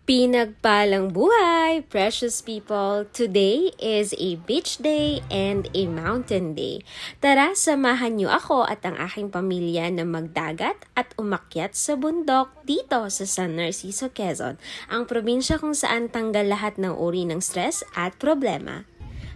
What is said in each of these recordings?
Pinagpalang buhay, precious people! Today is a beach day and a mountain day. Tara, samahan niyo ako at ang aking pamilya na magdagat at umakyat sa bundok dito sa San Narciso, Quezon, ang probinsya kung saan tanggal lahat ng uri ng stress at problema.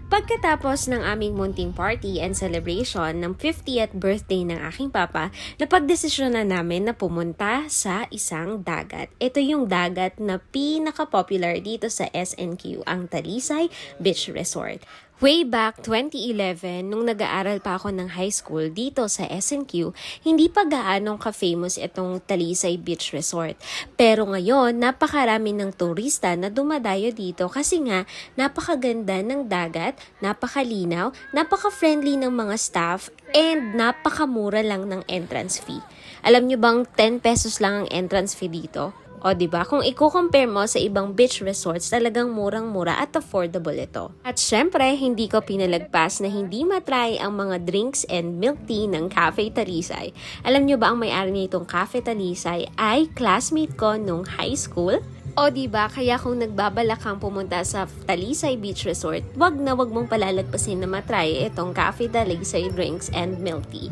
Pagkatapos ng aming munting party and celebration ng 50th birthday ng aking papa, napagdesisyon na namin na pumunta sa isang dagat. Ito yung dagat na pinaka-popular dito sa SNQ, ang Talisay Beach Resort. Way back 2011, nung nag-aaral pa ako ng high school dito sa SNQ, hindi pa gaanong ka-famous itong Talisay Beach Resort. Pero ngayon, napakarami ng turista na dumadayo dito kasi nga napakaganda ng dagat, napakalinaw, napaka-friendly ng mga staff, and napakamura lang ng entrance fee. Alam nyo bang 10 pesos lang ang entrance fee dito? O diba, kung i-compare mo sa ibang beach resorts, talagang murang-mura at affordable ito. At syempre, hindi ko pinalagpas na hindi matry ang mga drinks and milk tea ng Cafe Talisay. Alam nyo ba ang may-ari nitong Cafe Talisay ay classmate ko nung high school? O diba, kaya kung nagbabalak kang pumunta sa Talisay Beach Resort, wag mong palalagpasin na matry itong Cafe Talisay drinks and milk tea.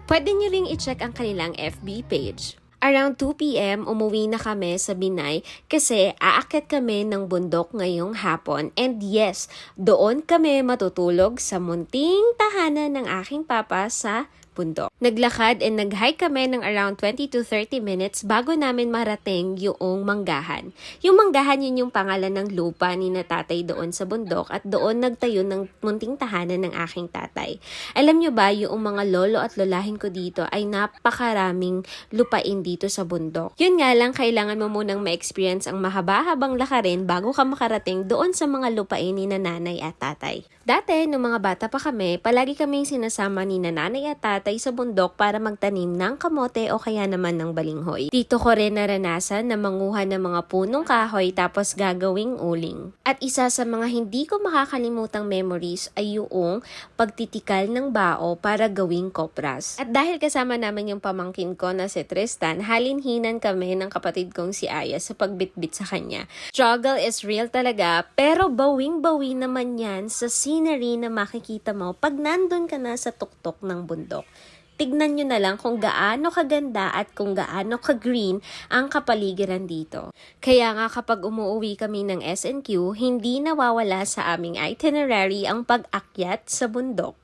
Pwede nyo ring i-check ang kanilang FB page. Around 2 p.m., umuwi na kami sa Binay kasi aakyat kami ng bundok ngayong hapon. And yes, doon kami matutulog sa munting tahanan ng aking papa sa bundok. Naglakad and nag-hike kami ng around 20 to 30 minutes bago namin marating yung manggahan. Yung manggahan, yun yung pangalan ng lupa ni na tatay doon sa bundok at doon nagtayo ng munting tahanan ng aking tatay. Alam nyo ba, yung mga lolo at lolahin ko dito ay napakaraming lupain dito sa bundok. Yun nga lang, kailangan mo munang ma-experience ang mahaba-habang lakarin bago ka makarating doon sa mga lupain ni nanay at tatay. Dati, nung mga bata pa kami, palagi kaming sinasama ni nanay at tatay sa bundok para magtanim ng kamote o kaya naman ng balinghoy. Dito ko rin naranasan na manguha ng mga punong kahoy tapos gagawing uling. At isa sa mga hindi ko makakalimutang memories ay yung pagtitikal ng bao para gawing kopras. At dahil kasama namin yung pamangkin ko na si Tristan, halinhinan kami ng kapatid kong si Aya sa pagbitbit sa kanya. Struggle is real talaga, pero bawing-bawi naman yan sa scenery na makikita mo pag nandun ka na sa tuktok ng bundok. Tignan nyo na lang kung gaano kaganda at kung gaano ka-green ang kapaligiran dito. Kaya nga kapag umuwi kami ng SNQ, hindi nawawala sa aming itinerary ang pag-akyat sa bundok.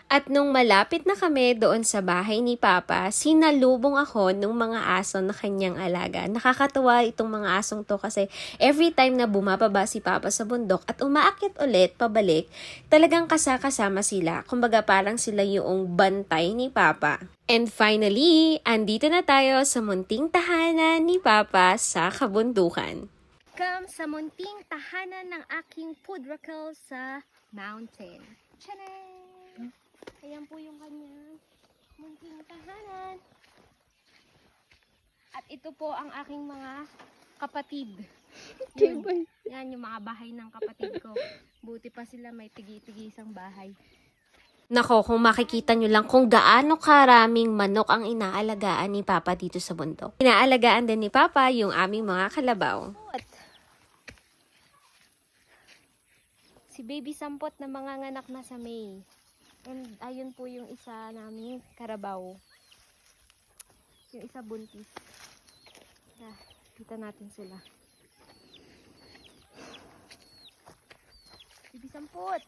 At nung malapit na kami doon sa bahay ni Papa, sinalubong ako ng mga aso na kanyang alaga. Nakakatuwa itong mga asong to kasi every time na bumababa si Papa sa bundok at umaakyat ulit pabalik, talagang kasama sila. Kumbaga parang sila yung bantay ni Papa. And finally, andito na tayo sa munting tahanan ni Papa sa kabundukan. Come sa munting tahanan ng aking pudrakel sa mountain. Tcharam! Ayan po yung kanyang munting tahanan. At ito po ang aking mga kapatid. Yan yung mga bahay ng kapatid ko. Buti pa sila may tigi-tigi isang bahay. Nako, kung makikita nyo lang kung gaano karaming manok ang inaalagaan ni Papa dito sa bundok. Inaalagaan din ni Papa yung aming mga kalabaw. Si Baby Sampot na manganganak na sa May. And ayun po yung isa naming karabaw. Yung isa buntis. Kita natin sila. Baby Sampot!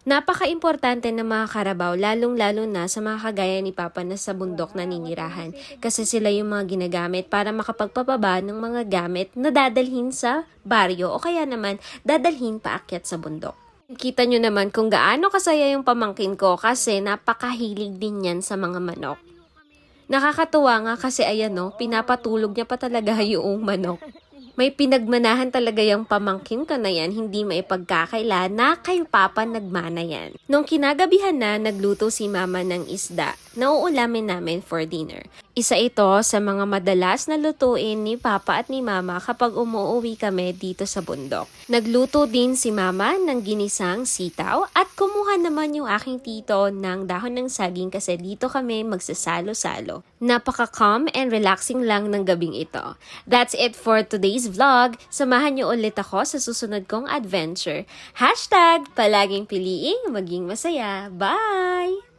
Napaka-importante ng mga karabaw, lalong-lalo na sa mga kagaya ni Papa na sa bundok naninirahan. Kasi sila yung mga ginagamit para makapagpapaba ng mga gamit na dadalhin sa baryo o kaya naman dadalhin paakyat sa bundok. Kita nyo naman kung gaano kasaya yung pamangkin ko kasi napakahilig din yan sa mga manok. Nakakatuwa nga kasi ayan no, pinapatulog niya pa talaga yung manok. May pinagmanahan talaga yung pamangkin ko na yan, hindi maipagkakaila na kay Papa nagmana yan. Nung kinagabihan na, nagluto si Mama ng isda. na uulamin namin for dinner. Isa ito sa mga madalas na lutuin ni Papa at ni Mama kapag umuwi kami dito sa bundok. Nagluto din si Mama ng ginisang sitaw at kumuha naman yung aking tito ng dahon ng saging kasi dito kami magsasalo-salo. Napaka-calm and relaxing lang ng gabing ito. That's it for today's vlog. Samahan niyo ulit ako sa susunod kong adventure. #palaging piliing maging masaya. Bye!